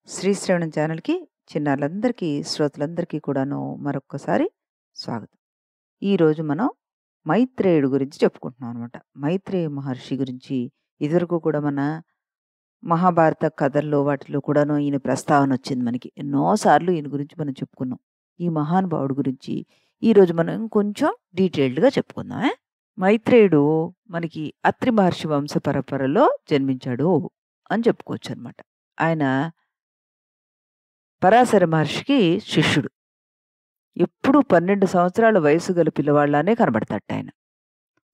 శ్రీశ్రవణం ఛానల్‌కి చిన్నారులందరికీ, శ్రోతలందరికీ కూడాను మరొక్కసారి స్వాగతం. ఈరోజు మనం మైత్రేయుడు గురించి చెప్పుకుంటున్నాం అనమాట. మైత్రేయ మహర్షి గురించి ఇదివరకు కూడా మన మహాభారత కథల్లో వాటిలో కూడాను ఈయన ప్రస్తావన వచ్చింది మనకి. ఎన్నో సార్లు ఈయన గురించి మనం చెప్పుకున్నాం. ఈ మహానుభావుడు గురించి ఈరోజు మనం ఇంకొంచెం డీటెయిల్డ్‌గా చెప్పుకుందాం. మైత్రేయుడు మనకి అత్రి మహర్షి వంశ పరంపరలో జన్మించాడు అని చెప్పుకోవచ్చనమాట. ఆయన పరాశర మహర్షికి శిష్యుడు. ఎప్పుడూ 12 సంవత్సరాల వయసు గల పిల్లవాడిలానే కనబడతాడటాయన.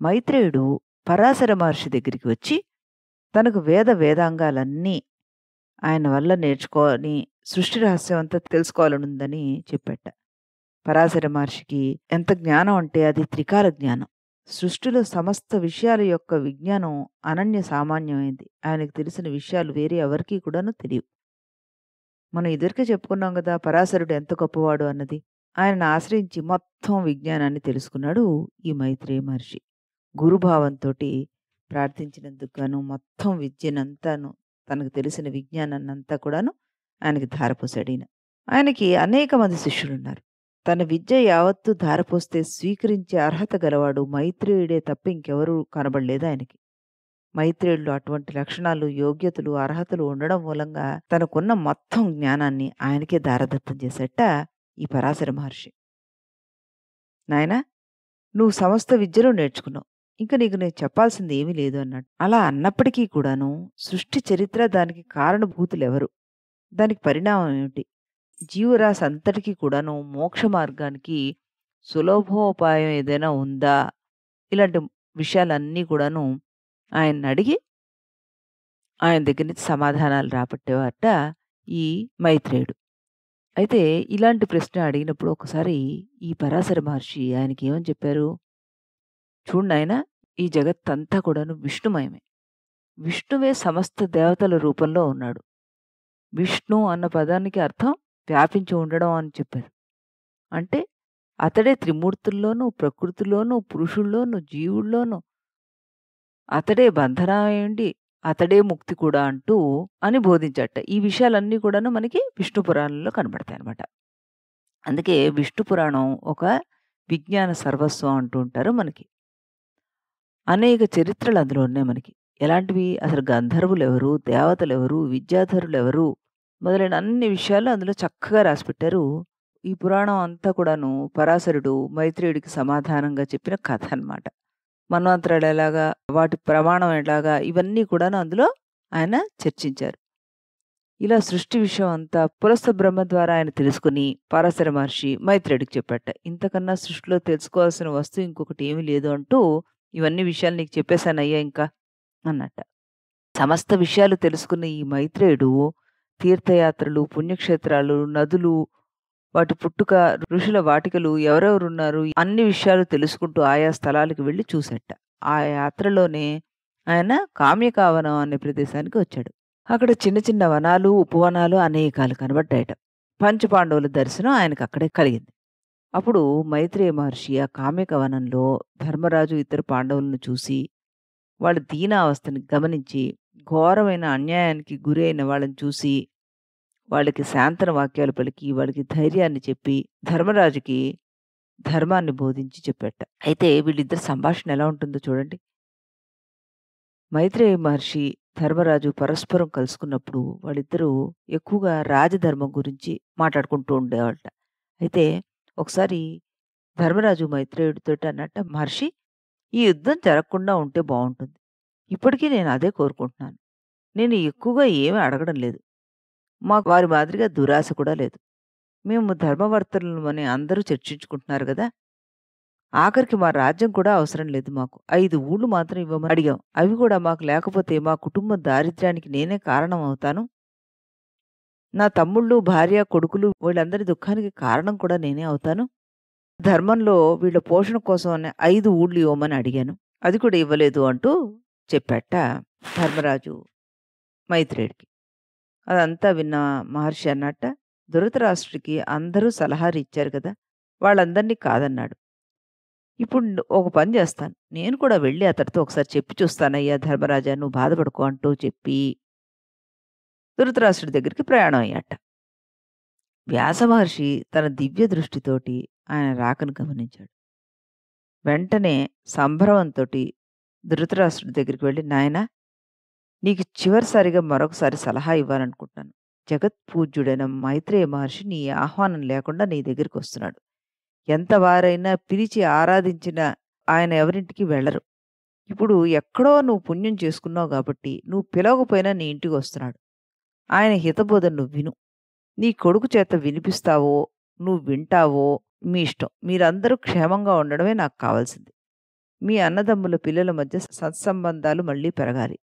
మైత్రేయుడు పరాశర మహర్షి దగ్గరికి వచ్చి, తనకు వేదాంగాలన్నీ ఆయన వల్ల నేర్చుకొని, సృష్టి రహస్యం అంతా తెలుసుకోవాలనుందని చెప్పాట. పరాశర మహర్షికి ఎంత జ్ఞానం అంటే అది త్రికాల జ్ఞానం. సృష్టిలో సమస్త విషయాల యొక్క విజ్ఞానం అనన్య సామాన్యమైంది. ఆయనకు తెలిసిన విషయాలు వేరే ఎవరికీ కూడాను తెలియవు. మనం ఇదివరకే చెప్పుకున్నాం గదా! పరాశరుడు ఎంత గొప్పవాడు అన్నది. ఆయనను ఆశ్రయించి మొత్తం విజ్ఞానాన్ని తెలుసుకున్నాడు ఈ మైత్రేయ మహర్షి. గురుభావంతోటి ప్రార్థించినందుకు గాను మొత్తం విద్యనంతాను, తనకు తెలిసిన విజ్ఞానాన్నంతా కూడాను ఆయనకి ధారపోసాడీయన. ఆయనకి అనేక మంది శిష్యులున్నారు. తన విద్య యావత్తు ధారపోస్తే స్వీకరించే అర్హత గలవాడు మైత్రేయుడే తప్ప ఇంకెవరూ కనబడలేదు ఆయనకి. మైత్రేయుడిలో అటువంటి లక్షణాలు, యోగ్యతలు, అర్హతలు ఉండడం మూలంగా తనకున్న మొత్తం జ్ఞానాన్ని ఆయనకే దారదత్తం చేసేట ఈ పరాశర మహర్షి. నాయనా, నువ్వు సమస్త విద్యలు నేర్చుకున్నావు. ఇంక నీకు నేను చెప్పాల్సింది ఏమీ లేదు అన్నాడు. అలా అన్నప్పటికీ కూడాను సృష్టి చరిత్ర, దానికి కారణభూతులెవరు? దానికి పరిణామం ఏమిటి? జీవరాశి అంతటికి కూడాను మోక్ష మార్గానికి సులభోపాయం ఏదైనా ఉందా? ఇలాంటి విషయాలన్నీ కూడాను ఆయన్నడిగి ఆయన దగ్గర నుంచి సమాధానాలు రాబట్టేవారట ఈ మైత్రేయుడు. అయితే ఇలాంటి ప్రశ్న అడిగినప్పుడు ఒకసారి ఈ పరాశర మహర్షి ఆయనకేమని చెప్పారు? చూడు నాయనా, ఈ జగత్తంతా కూడాను విష్ణుమయమే. విష్ణువే సమస్త దేవతల రూపంలో ఉన్నాడు. విష్ణు అన్న పదానికి అర్థం వ్యాపించి ఉండడం అని చెప్పారు. అంటే అతడే త్రిమూర్తుల్లోనూ, ప్రకృతిలోనూ, పురుషుల్లోనూ, జీవుల్లోనూ అతడే బంధనమయ్యుండి, అతడే ముక్తి కూడా అంటూ అని బోధించాడట. ఈ విషయాలన్నీ కూడాను మనకి విష్ణు పురాణంలో కనబడతాయనమాట. అందుకే విష్ణు పురాణం ఒక విజ్ఞాన సర్వస్వం అంటూ ఉంటారు మనకి. అనేక చరిత్రలు అందులో ఉన్నాయి మనకి. ఎలాంటివి? అసలు గంధర్వులెవరు? దేవతలెవరు? విద్యాధరులెవరు? మొదలైన అన్ని విషయాలు అందులో చక్కగా రాసిపెట్టారు. ఈ పురాణం అంతా కూడాను పరాశరుడు మైత్రేయుడికి సమాధానంగా చెప్పిన కథ అన్నమాట. మన్వంతరాలు ఎలాగా, వాటి ప్రమాణం ఎలాగా, ఇవన్నీ కూడాను అందులో ఆయన చర్చించారు. ఇలా సృష్టి విషయం అంతా పులస్త్య బ్రహ్మ ద్వారా ఆయన తెలుసుకుని పరాశర మహర్షి మైత్రేయుడికి చెప్పాట. ఇంతకన్నా సృష్టిలో తెలుసుకోవాల్సిన వస్తువు ఇంకొకటి ఏమీ లేదు అంటూ, ఇవన్నీ విషయాలు నీకు చెప్పేశానయ్యా ఇంకా అన్నట్ట. సమస్త విషయాలు తెలుసుకున్న ఈ మైత్రేయుడు తీర్థయాత్రలు, పుణ్యక్షేత్రాలు, నదులు, వాటి పుట్టుక, ఋషుల వాటికలు, ఎవరెవరున్నారు, అన్ని విషయాలు తెలుసుకుంటూ ఆయా స్థలాలకు వెళ్లి చూసేట. ఆ యాత్రలోనే ఆయన కామ్యకావనం అనే ప్రదేశానికి వచ్చాడు. అక్కడ చిన్న చిన్న వనాలు, ఉపవనాలు అనేకాలు కనబడ్డాయట. పంచపాండవుల దర్శనం ఆయనకు అక్కడే కలిగింది. అప్పుడు మైత్రేయ మహర్షి ఆ కామ్యకవనంలో ధర్మరాజు ఇతర పాండవులను చూసి, వాళ్ళ దీనావస్థని గమనించి, ఘోరమైన అన్యాయానికి గురైన వాళ్ళని చూసి, వాళ్ళకి శాంతన వాక్యాలు పలికి, వాళ్ళకి ధైర్యాన్ని చెప్పి, ధర్మరాజుకి ధర్మాన్ని బోధించి చెప్పాట. అయితే వీళ్ళిద్దరి సంభాషణ ఎలా ఉంటుందో చూడండి. మైత్రేయ మహర్షి, ధర్మరాజు పరస్పరం కలుసుకున్నప్పుడు వాళ్ళిద్దరూ ఎక్కువగా రాజధర్మం గురించి మాట్లాడుకుంటూ ఉండేవాళ్ళట. అయితే ఒకసారి ధర్మరాజు మైత్రేయుడితోటి అన్నట్ట, మహర్షి, ఈ యుద్ధం జరగకుండా ఉంటే బావుంటుంది. ఇప్పటికీ నేను అదే కోరుకుంటున్నాను. నేను ఎక్కువగా ఏమీ అడగడం లేదు. మాకు వారి మాదిరిగా దురాశ కూడా లేదు. మేము ధర్మవర్తనులమని అందరూ చర్చించుకుంటున్నారు గదా! ఆఖరికి మా రాజ్యం కూడా అవసరం లేదు మాకు. 5 ఊళ్ళు మాత్రం ఇవ్వమని అడిగాం. అవి కూడా మాకు లేకపోతే మా కుటుంబం దారిద్ర్యానికి నేనే కారణం అవుతాను. నా తమ్ముళ్ళు, భార్య, కొడుకులు వీళ్ళందరి దుఃఖానికి కారణం కూడా నేనే అవుతాను. ధర్మంలో వీళ్ళ పోషణ కోసం అని 5 ఊళ్ళు ఇవ్వమని అడిగాను. అది కూడా ఇవ్వలేదు అంటూ చెప్పాట ధర్మరాజు మైత్రేయుడికి. అదంతా విన్న మహర్షి అన్నట్ట, ధృతరాష్ట్రుడికి అందరూ సలహాలు ఇచ్చారు కదా! వాళ్ళందరినీ కాదన్నాడు. ఇప్పుడు ఒక పని చేస్తాను. నేను కూడా వెళ్లి అతడితో ఒకసారి చెప్పి చూస్తానయ్యా ధర్మరాజా, నువ్వు బాధపడకు అంటూ చెప్పి ధృతరాష్ట్రుడి దగ్గరికి ప్రయాణం అయ్యాట. వ్యాస మహర్షి తన దివ్య దృష్టితోటి ఆయన రాకను గమనించాడు. వెంటనే సంభ్రమంతోటి ధృతరాష్ట్రుడి దగ్గరికి వెళ్లి, "నాయనా, నీకు చివరిసారిగా మరొకసారి సలహా ఇవ్వాలనుకుంటున్నాను. జగత్పూజ్యుడైన మైత్రేయ మహర్షి నీ ఆహ్వానం లేకుండా నీ దగ్గరికొస్తున్నాడు. ఎంత వారైనా పిలిచి ఆరాధించిన ఆయన ఎవరింటికి వెళ్ళరు. ఇప్పుడు ఎక్కడో నువ్వు పుణ్యం చేసుకున్నావు గాబట్టి, నువ్వు పిలవకపోయినా నీ ఇంటికొస్తున్నాడు. ఆయన హితబోధ నువ్వు విను. నీ కొడుకు చేత వినిపిస్తావో, నువ్వు వింటావో మీ ఇష్టం. మీరందరూ క్షేమంగా ఉండడమే నాకు కావాల్సింది. మీ అన్నదమ్ముల పిల్లల మధ్య సత్సంబంధాలు మళ్ళీ పెరగాలి.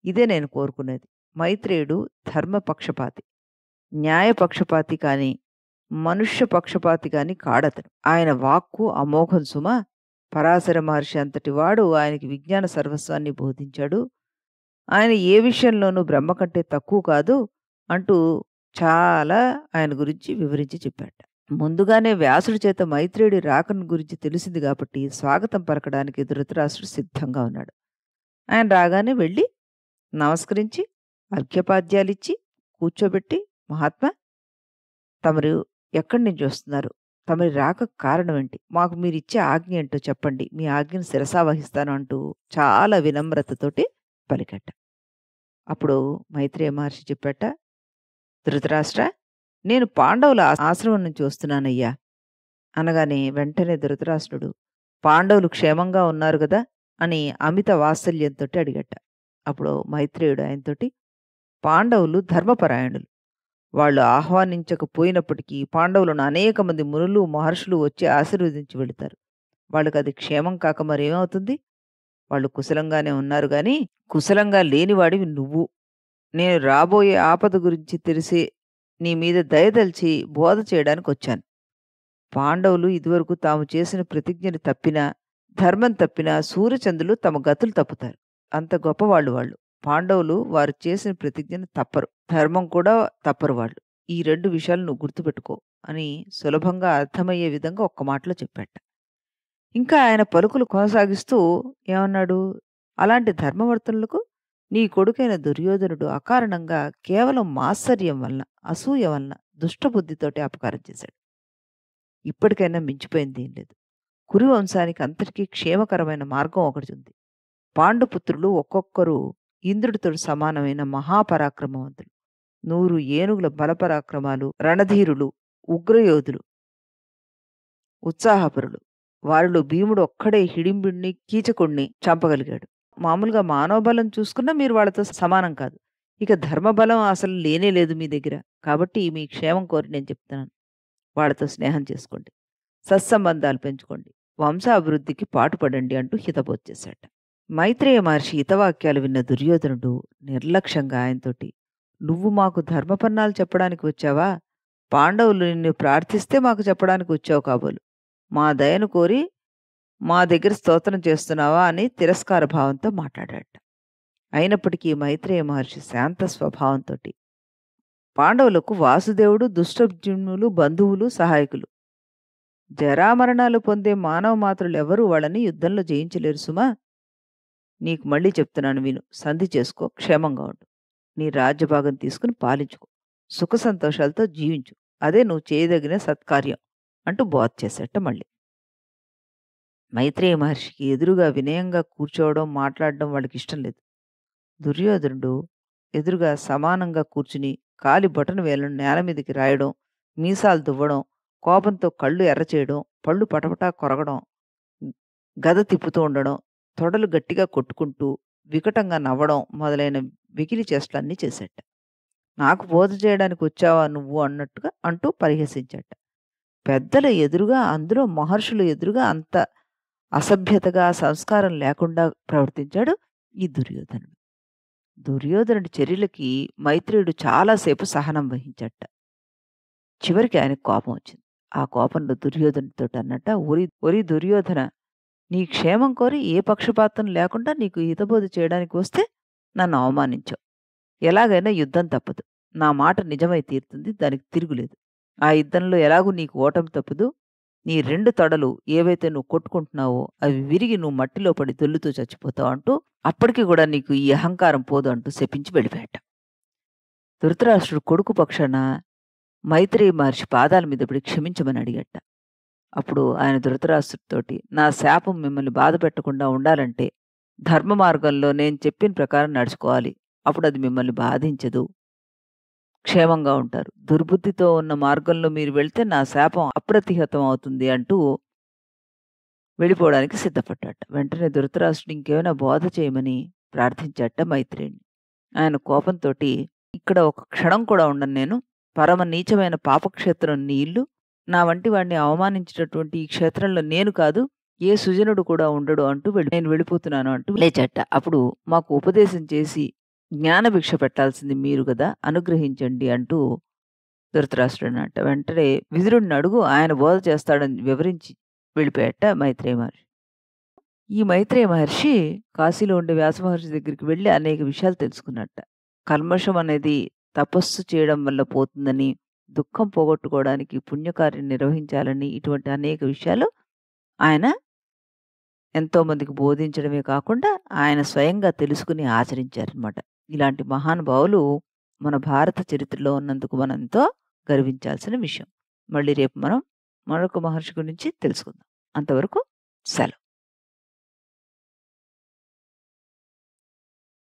ఇదే నేను కోరుకునేది." మైత్రేయుడు ధర్మపక్షపాతి, న్యాయపక్షపాతి కానీ, మనుష్య పక్షపాతి కానీ కాడతను. ఆయన వాక్కు అమోఘం సుమ. పరాశర మహర్షి అంతటి వాడు ఆయనకి విజ్ఞాన సర్వస్వాన్ని బోధించాడు. ఆయన ఏ విషయంలోనూ బ్రహ్మ కంటే తక్కువ కాదు అంటూ చాలా ఆయన గురించి వివరించి చెప్పాట. ముందుగానే వ్యాసుడి చేత మైత్రేయుడి రాకను గురించి తెలిసింది కాబట్టి స్వాగతం పలకడానికి ధృతరాష్ట్రుడు సిద్ధంగా ఉన్నాడు. ఆయన రాగానే వెళ్ళి నమస్కరించి అర్ఘ్యపాద్యాలిచ్చి కూర్చోబెట్టి, "మహాత్మా, తమరు ఎక్కడి నుంచి వస్తున్నారు? తమరి రాకకు కారణం ఏంటి? మాకు మీరిచ్చే ఆజ్ఞ ఏంటో చెప్పండి. మీ ఆజ్ఞను శిరసావహిస్తాను" అంటూ చాలా వినమ్రతతోటి పలికట. అప్పుడు మైత్రేయ మహర్షి చెప్పాట, "ధృతరాష్ట్ర, నేను పాండవుల ఆశ్రమం నుంచి వస్తున్నానయ్యా." అనగానే వెంటనే ధృతరాష్ట్రుడు, "పాండవులు క్షేమంగా ఉన్నారు గదా?" అని అమిత వాత్సల్యంతోటి అడిగట. అప్పుడు మైత్రేయుడు ఆయనతోటి, "పాండవులు ధర్మపరాయణులు. వాళ్ళు ఆహ్వానించకపోయినప్పటికీ పాండవులను అనేక మంది మునులు, మహర్షులు వచ్చి ఆశీర్వదించి వెళుతారు. వాళ్ళకది క్షేమం కాక మరేమవుతుంది? వాళ్ళు కుశలంగానే ఉన్నారు గానీ, కుశలంగా లేనివాడివి నువ్వు. నేను రాబోయే ఆపద గురించి తెలిసి నీ మీద దయదలిచి బోధ చేయడానికొచ్చాను. పాండవులు ఇదివరకు తాము చేసిన ప్రతిజ్ఞని తప్పినా, ధర్మం తప్పినా సూర్యచంద్రులు తమ గతులు తప్పుతారు. అంత గొప్పవాళ్ళు వాళ్ళు. పాండవులు వారు చేసిన ప్రతిజ్ఞను తప్పరు. ధర్మం కూడా తప్పరు వాళ్ళు. ఈ 2 విషయాలు నువ్వు గుర్తుపెట్టుకో" అని సులభంగా అర్థమయ్యే విధంగా ఒక్క మాటలో చెప్పాట. ఇంకా ఆయన పలుకులు కొనసాగిస్తూ ఏమన్నాడు, "అలాంటి ధర్మవర్తనులకు నీ కొడుకైన దుర్యోధనుడు అకారణంగా కేవలం మాత్సర్యం వలన, అసూయ వలన, దుష్టబుద్ధితోటి అపకారం చేశాడు. ఇప్పటికైనా మించిపోయిందేం లేదు. కురు వంశానికి అంతటికీ క్షేమకరమైన మార్గం ఒకటుంది. పాండుపుత్రులు ఒక్కొక్కరు ఇంద్రుడితో సమానమైన మహాపరాక్రమవంతులు. 100 ఏనుగుల బలపరాక్రమాలు, రణధీరులు, ఉగ్రయోధులు, ఉత్సాహపరులు. వారిలో భీముడు ఒక్కడే హిడింబుడిని, కీచకుడిని చంపగలిగాడు. మామూలుగా మానవ బలం చూసుకున్నా మీరు వాళ్ళతో సమానం కాదు. ఇక ధర్మబలం అసలు లేనే లేదు మీ దగ్గర. కాబట్టి మీ క్షేమం కోరి నేను చెప్తున్నాను. వాళ్ళతో స్నేహం చేసుకోండి. సత్సంబంధాలు పెంచుకోండి. వంశాభివృద్ధికి పాటుపడండి" అంటూ హితబోధ చేశాట. మైత్రేయ మహర్షి హితవాక్యాలు విన్న దుర్యోధనుడు నిర్లక్ష్యంగా ఆయనతోటి, "నువ్వు మాకు ధర్మపన్నాలు చెప్పడానికి వచ్చావా? పాండవులు నిన్ను ప్రార్థిస్తే మాకు చెప్పడానికి వచ్చావు కాబోలు. మా దయను కోరి మా దగ్గర స్తోత్రం చేస్తున్నావా?" అని తిరస్కార భావంతో మాట్లాడాట. అయినప్పటికీ మైత్రేయ మహర్షి శాంత స్వభావంతోటి, "పాండవులకు వాసుదేవుడు, దుష్టజుమ్నులు బంధువులు, సహాయకులు. జరామరణాలు పొందే మానవ మాత్రులెవరూ వాళ్ళని యుద్ధంలో జయించలేరు సుమా. నీకు మళ్ళీ చెప్తున్నాను విను. సంధి చేసుకో, క్షేమంగా ఉండు. నీ రాజ్యభాగం తీసుకుని పాలించుకో. సుఖ సంతోషాలతో జీవించు. అదే నువ్వు చేయదగిన సత్కార్యం" అంటూ బోధ చేసేట మళ్ళీ. మైత్రేయ మహర్షికి ఎదురుగా వినయంగా కూర్చోవడం, మాట్లాడడం వాళ్ళకిష్టం లేదు. దుర్యోధనుడు ఎదురుగా సమానంగా కూర్చుని కాలి బొటన వేలను నేల మీదకి రాయడం, మీసాలు దువ్వడం, కోపంతో కళ్ళు ఎర్రచేయడం, పళ్ళు పటపటా కొరగడం, గద తిప్పుతూ ఉండడం, తొడలు గట్టిగా కొట్టుకుంటూ వికటంగా నవ్వడం మొదలైన వెకిలి చేష్టలన్నీ చేశాట. "నాకు బోధ చేయడానికి వచ్చావా నువ్వు" అన్నట్టుగా అంటూ పరిహసించాట. పెద్దల ఎదురుగా, అందులో మహర్షుల ఎదురుగా అంత అసభ్యతగా, సంస్కారం లేకుండా ప్రవర్తించాడు ఈ దుర్యోధనుడు. దుర్యోధనుడి చర్యలకి మైత్రేయుడు చాలాసేపు సహనం వహించట. చివరికి ఆయనకు కోపం వచ్చింది. ఆ కోపంలో దుర్యోధనుడితోటి అన్నట్ట, ఒరి దుర్యోధన, నీ క్షేమం కోరి ఏ పక్షపాతం లేకుండా నీకు హితబోధ చేయడానికి వస్తే నన్ను అవమానించావు. ఎలాగైనా యుద్ధం తప్పదు. నా మాట నిజమై తీరుతుంది. దానికి తిరుగులేదు. ఆ యుద్ధంలో ఎలాగూ నీకు ఓటమి తప్పదు. నీ 2 తొడలు ఏవైతే నువ్వు కొట్టుకుంటున్నావో అవి విరిగి నువ్వు మట్టిలో పడి దొర్లుతూ చచ్చిపోతావు అంటూ, అప్పటికి కూడా నీకు ఈ అహంకారం పోదు అంటూ శపించి వెళ్ళిపోయాట. ధృతరాష్ట్రుడు కొడుకు పక్షాన మైత్రేయి మహర్షి పాదాల మీద పడి క్షమించమని అడిగట. అప్పుడు ఆయన ధృతరాష్ట్రుడితోటి, "నా శాపం మిమ్మల్ని బాధ పెట్టకుండా ఉండాలంటే ధర్మ మార్గంలో నేను చెప్పిన ప్రకారం నడుచుకోవాలి. అప్పుడు అది మిమ్మల్ని బాధించదు. క్షేమంగా ఉంటారు. దుర్బుద్ధితో ఉన్న మార్గంలో మీరు వెళ్తే నా శాపం అప్రతిహతం అవుతుంది" అంటూ వెళ్ళిపోవడానికి సిద్ధపడ్డాట. వెంటనే ధృతరాష్ట్రుడు ఇంకేమైనా బోధ చేయమని ప్రార్థించాట మైత్రేయిని. ఆయన కోపంతోటి, "ఇక్కడ ఒక క్షణం కూడా ఉండను నేను. పరమ నీచమైన పాపక్షేత్రం నీ ఇల్లు. నా వంటి వాడిని అవమానించేటటువంటి ఈ క్షేత్రంలో నేను కాదు, ఏ సుజనుడు కూడా ఉండడు అంటూ నేను వెళ్ళిపోతున్నాను" అంటూ లేచాట. అప్పుడు, "మాకు ఉపదేశం చేసి జ్ఞానభిక్ష పెట్టాల్సింది మీరు గదా! అనుగ్రహించండి" అంటూ ధృతరాష్ట్రుడు అన్నట్ట. వెంటనే విదురుడిని అడుగు, ఆయన బోధ చేస్తాడని వివరించి వెళ్ళిపోయాట మైత్రేయ మహర్షి. ఈ మైత్రేయ మహర్షి కాశీలో ఉండే వ్యాస మహర్షి దగ్గరికి వెళ్ళి అనేక విషయాలు తెలుసుకున్నట్ట. కల్మషం అనేది తపస్సు చేయడం వల్ల పోతుందని, దుఃఖం పోగొట్టుకోవడానికి పుణ్యకార్యం నిర్వహించాలని, ఇటువంటి అనేక విషయాలు ఆయన ఎంతోమందికి బోధించడమే కాకుండా ఆయన స్వయంగా తెలుసుకుని ఆచరించారనమాట. ఇలాంటి మహానుభావులు మన భారత చరిత్రలో ఉన్నందుకు మనం ఎంతో గర్వించాల్సిన విషయం. మళ్ళీ రేపు మనం మరొక మహర్షి గురించి తెలుసుకుందాం. అంతవరకు సెలవు.